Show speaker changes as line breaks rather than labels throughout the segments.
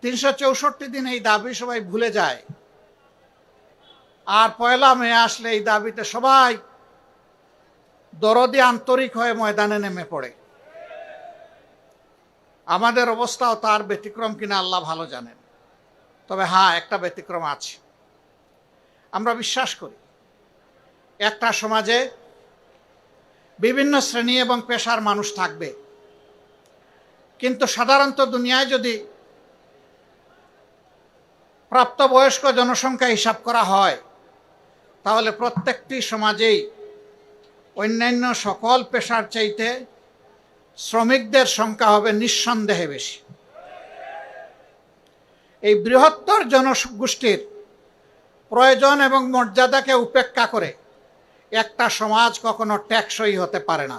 364 দিন এই দাবি সবাই ভুলে যায়, আর 1 মে আসলে এই দাবিতে সবাই দরদি আন্তরিক হয়ে ময়দানে নেমে পড়ে। আমাদের অবস্থাও তার ব্যতিক্রম কিনা আল্লাহ ভালো জানেন। তবে হ্যাঁ, একটা ব্যতিক্রম আছে। আমরা বিশ্বাস করি একটা সমাজে বিভিন্ন শ্রেণী এবং পেশার মানুষ থাকবে, কিন্তু সাধারণত দুনিয়ায় যদি প্রাপ্তবয়স্ক জনসংখ্যা হিসাব করা হয় তাহলে প্রত্যেকটি সমাজেই অন্যান্য সকল পেশার চাইতে শ্রমিকদের সংখ্যা হবে নিঃসন্দেহে বেশি। এই বৃহত্তর জনগোষ্ঠীর প্রয়োজন এবং মর্যাদাকে উপেক্ষা করে একটা সমাজ কখনো টেকসই হতে পারে না,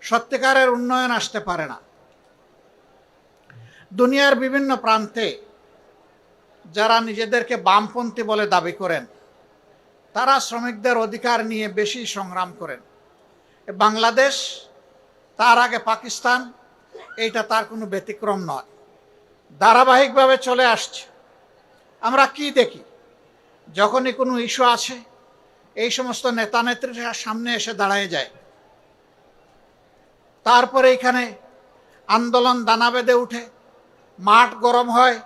সত্যিকারের উন্নয়ন আসতে পারে না। দুনিয়ার বিভিন্ন প্রান্তে যারা নিজেদেরকে বামপন্থী বলে দাবি করেন তারা শ্রমিকদের অধিকার নিয়ে বেশি সংগ্রাম করেন। বাংলাদেশ, তার আগে পাকিস্তান, এইটা তার কোনো ব্যতিক্রম নয়, ধারাবাহিকভাবে চলে আসছে। আমরা কি দেখি, যখনই কোনো ইস্যু আছে এই সমস্ত নেতা নেত্রীরা সামনে এসে দাঁড়ায় যায়, তারপরে এখানে আন্দোলন দানা বেঁধে উঠে, মাঠ গরম হয়,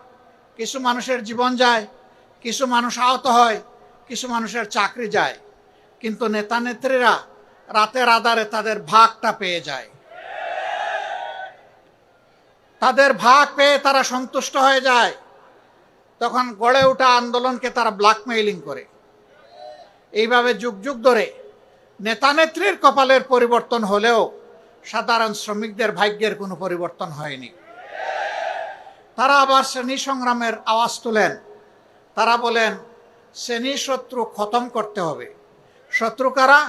কিছু মানুষের জীবন যায়, কিছু মানুষ আহত হয়, কিছু মানুষের চাকরি যায়, কিন্তু নেতা নেত্রীরা রাতের আধারে তাদের ভাগটা পেয়ে যায়। তাদের ভাগ পেয়ে তারা সন্তুষ্ট হয়ে যায়, তখন গড়ে ওঠা আন্দোলনকে তারা ব্ল্যাকমেইলিং করে। এইভাবে যুগ যুগ ধরে নেতা নেত্রীর কপালের পরিবর্তন হলেও সাধারণ শ্রমিকদের ভাগ্যের কোনো পরিবর্তন হয়নি। তারা আবার শ্রেণী সংগ্রামের আওয়াজ তোলেন। তারা বলেন শ্রেণী শত্রু খতম করতে হবে। শত্রু কারা?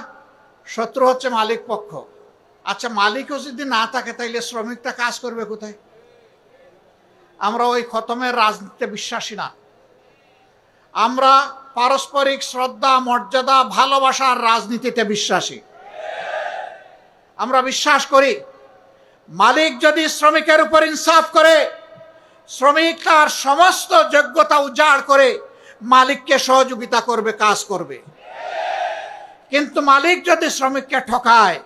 শত্রু হচ্ছে মালিক পক্ষ। আচ্ছা, মালিকও যদি না থাকে তাইলে শ্রমিকটা কাজ করবে কোথায়? আমরা ওই খতমের রাজনীতিতে বিশ্বাসী না। আমরা পারস্পরিক শ্রদ্ধা, মর্যাদা, ভালোবাসার রাজনীতিতে বিশ্বাসী। আমরা বিশ্বাস করি মালিক যদি শ্রমিকের উপর ইনসাফ করে, শ্রমিক তার সমস্ত যোগ্যতা উজাড় করে মালিককে সহযোগিতা করবে, কাজ করবে। কিন্তু মালিক যদি শ্রমিককে ঠকায়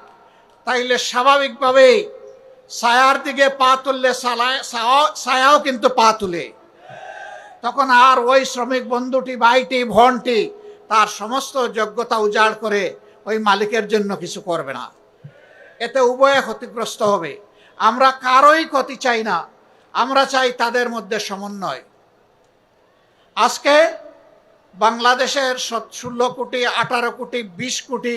তাইলে স্বাভাবিকভাবেই ছায়ার দিকে পা তুললে ছায়াও কিন্তু পা তুলে। তখন আর ওই শ্রমিক বন্ধুটি, ভাইটি, বোনটি তার সমস্ত যোগ্যতা উজাড় করে ওই মালিকের জন্য কিছু করবে না। এতে উভয়ে ক্ষতিগ্রস্ত হবে। আমরা কারোই ক্ষতি চাই না, আমরা চাই তাদের মধ্যে সমন্বয়। আজকে বাংলাদেশের 16 কোটি, 18 কোটি, 20 কোটি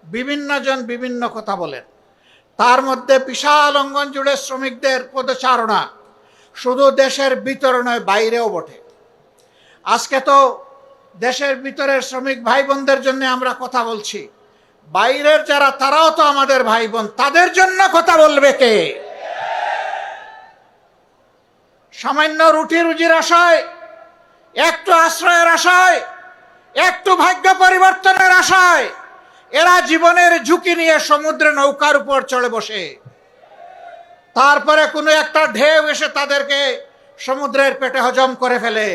বিভিন্ন জন বিভিন্ন কথা বলেন। তার মধ্যে বিশাল অঙ্গন জুড়ে শ্রমিকদের পদচারণা শুধু দেশের ভিতরে নয়, বাইরেও বটে। আজকে তো দেশের ভিতরের শ্রমিক ভাই বোনদের জন্য আমরা কথা বলছি, বাইরের যারা তারাও তো আমাদের ভাই বোন, তাদের জন্য কথা বলবে কে? সামান্য রুটি রুজির আশায়, একটু আশ্রয়ের আশায়, একটু ভাগ্য পরিবর্তনের আশায় এরা জীবনের ঝুঁকি নিয়ে সমুদ্রে নৌকার উপর চড়ে বসে। তারপরে কোনো একটা ঢেউ এসে তাদেরকে সমুদ্রের পেটে হজম করে ফেলে।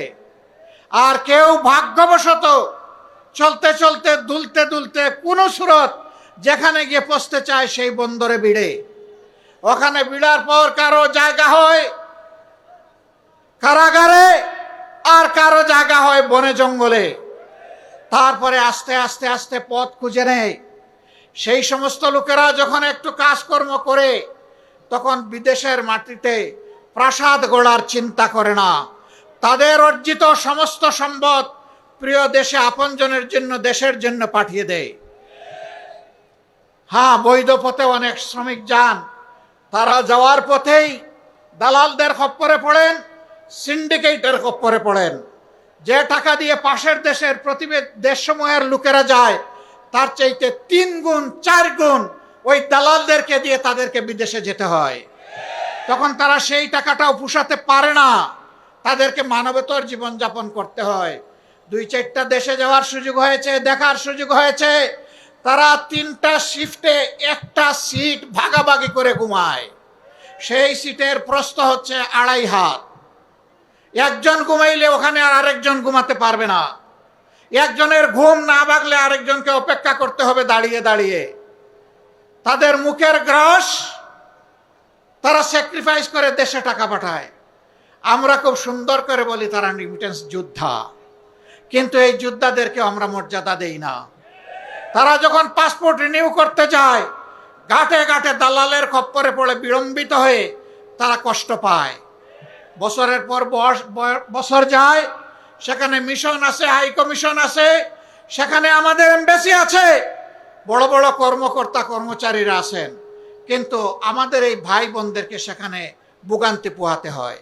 আর কেউ ভাগ্যবশত চলতে চলতে, দুলতে দুলতে কোনো সুরত যেখানে গিয়ে পৌঁছতে চায় সেই বন্দরে ভিড়ে। ওখানে ভিড়ার পর কারো জায়গা হয় কারাগারে, আর কারো জায়গা হয় বনে জঙ্গলে। তারপরে আস্তে আস্তে আস্তে পথ খুঁজে নেয়। সেই সমস্ত লোকেরা যখন একটু কাজকর্ম করে তখন বিদেশের মাটিতে প্রাসাদ গড়ার চিন্তা করে না। তাদের অর্জিত সমস্ত সম্পদ প্রিয় দেশে আপনজনের জন্য, দেশের জন্য পাঠিয়ে দেয়। হ্যাঁ, বৈধ পথে অনেক শ্রমিক যান, তারা যাওয়ার পথেই দালালদের খপ্পরে পড়েন, সিন্ডিকেটের খপ্পরে পড়েন। যে টাকা দিয়ে পাশের দেশের দেশসমূহের লোকেরা যায় তার চাইতে 3 গুণ 4 গুণ ওই দালালদেরকে দিয়ে তাদেরকে বিদেশে যেতে হয়। তখন তারা সেই টাকাটাও পুষাতে পারে না, তাদেরকে মানবেতর জীবনযাপন করতে হয়। 2-4টা দেশে যাওয়ার সুযোগ হয়েছে, দেখার সুযোগ হয়েছে। তারা 3টা শিফটে একটা সিট ভাগাভাগি করে ঘুমায়। সেই সিটের প্রস্থ হচ্ছে 2.5 হাত। একজন ঘুমাইলে ওখানে আর আরেকজন ঘুমাতে পারবে না। একজনের ঘুম না ভাগলে আরেকজনকে অপেক্ষা করতে হবে দাঁড়িয়ে দাঁড়িয়ে। তাদের মুখের গ্রাস তারা স্যাক্রিফাইস করে দেশে টাকা পাঠায়। আমরা খুব সুন্দর করে বলি তারা রিমিটেন্স যোদ্ধা, কিন্তু এই যোদ্ধাদেরকে আমরা মর্যাদা দেই না। তারা যখন পাসপোর্ট রিনিউ করতে যায়, ঘাটে ঘাটে দালালের খপ্পরে পড়ে বিড়ম্বিত হয়ে তারা কষ্ট পায়। বছরের পর বছর যায়, সেখানে মিশন আছে, হাই কমিশন আছে, সেখানে আমাদের এমবাসি আছে, বড় বড় কর্মকর্তা কর্মচারীরা আছেন, কিন্তু আমাদের এই ভাই বোনদেরকে সেখানে ভোগান্তি পোহাতে হয়।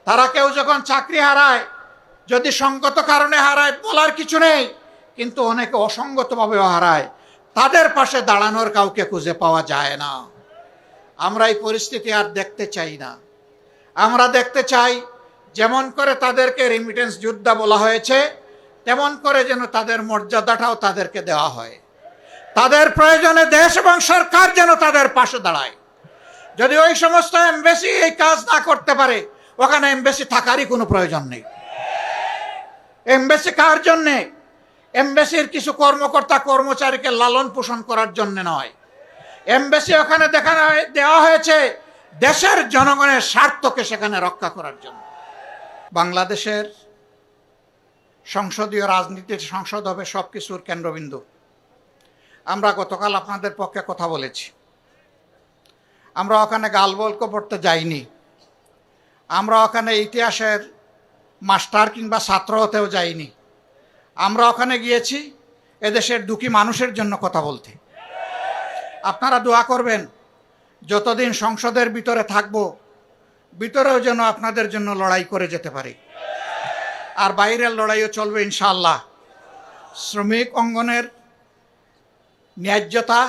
তারা কেউ যখন চাকরি হারায়, যদি সঙ্গত কারণে হারায় বলার কিছু নেই, কিন্তু অনেকে অসঙ্গতভাবেও হারায়, তাদের পাশে দাঁড়ানোর কাউকে খুঁজে পাওয়া যায় না। আমরা এই পরিস্থিতি আর দেখতে চাই না। আমরা দেখতে চাই যেমন করে তাদেরকে রিমিটেন্স যোদ্ধা বলা হয়েছে, তেমন করে যেন তাদের মর্যাদাটাও তাদেরকে দেওয়া হয়। তাদের প্রয়োজনে দেশ এবং সরকার যেন তাদের পাশে দাঁড়ায়। যদি ওই সমস্ত এমবাসি এই কাজ না করতে পারে, ওখানে এমবাসি থাকারই কোনো প্রয়োজন নেই। এমবাসি কার জন্যে? এমবাসির কিছু কর্মকর্তা কর্মচারীকে লালন পোষণ করার জন্য নয়। এমবাসি ওখানে দেওয়া হয়েছে দেশের জনগণের স্বার্থকে সেখানে রক্ষা করার জন্য। বাংলাদেশের সংসদীয় রাজনীতির সংসদ হবে সবকিছুর কেন্দ্রবিন্দু। আমরা গতকাল আপনাদের পক্ষে কথা বলেছি। আমরা ওখানে গালবল্ক পড়তে যাইনি। আমরা ওখানে ইতিহাসের মাস্টার কিংবা ছাত্র হতেও যাইনি। আমরা ওখানে গিয়েছি এদেশের দুঃখী মানুষের জন্য কথা বলতে। আপনারা দোয়া করবেন, যতদিন সংসদের ভিতরে থাকব, ভিতরেও যেন আপনাদের জন্য লড়াই করে যেতে পারি, আর বাইরের লড়াইও চলবে ইনশাআল্লাহ। শ্রমিক অঙ্গনের ন্যায্যতা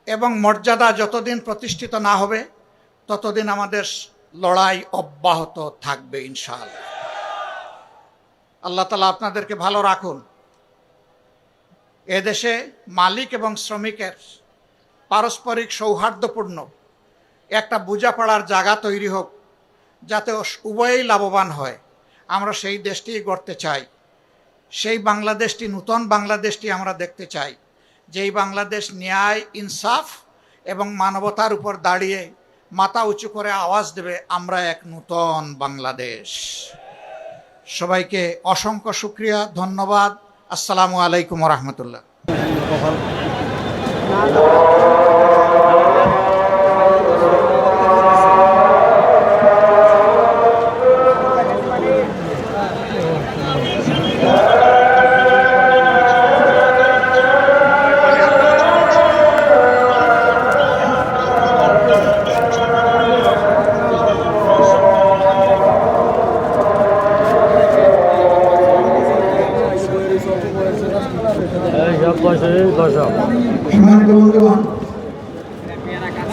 এবং মর্যাদা যতদিন প্রতিষ্ঠিত না হবে, ততদিন আমাদের লড়াই অব্যাহত থাকবে ইনশাআল্লাহ। আল্লাহ তাআলা আপনাদেরকে ভালো রাখুন। এদেশে মালিক এবং শ্রমিকের পারস্পরিক সৌহার্দ্যপূর্ণ একটা বোঝাপড়ার জায়গা তৈরি হোক, যাতে উভয়ই লাভবান হয়। আমরা সেই দেশটি গড়তে চাই। সেই বাংলাদেশটি, নূতন বাংলাদেশটি আমরা দেখতে চাই, যেই বাংলাদেশ ন্যায়, ইনসাফ এবং মানবতার উপর দাঁড়িয়ে মাথা উঁচু করে আওয়াজ দেবে, আমরা এক নূতন বাংলাদেশ। সবাইকে অসংখ্য শুকরিয়া, ধন্যবাদ। আসসালামু আলাইকুম ওয়া রাহমাতুল্লাহ।
এই সব বসে বসো।
সম্মানিত বন্ধুগণ,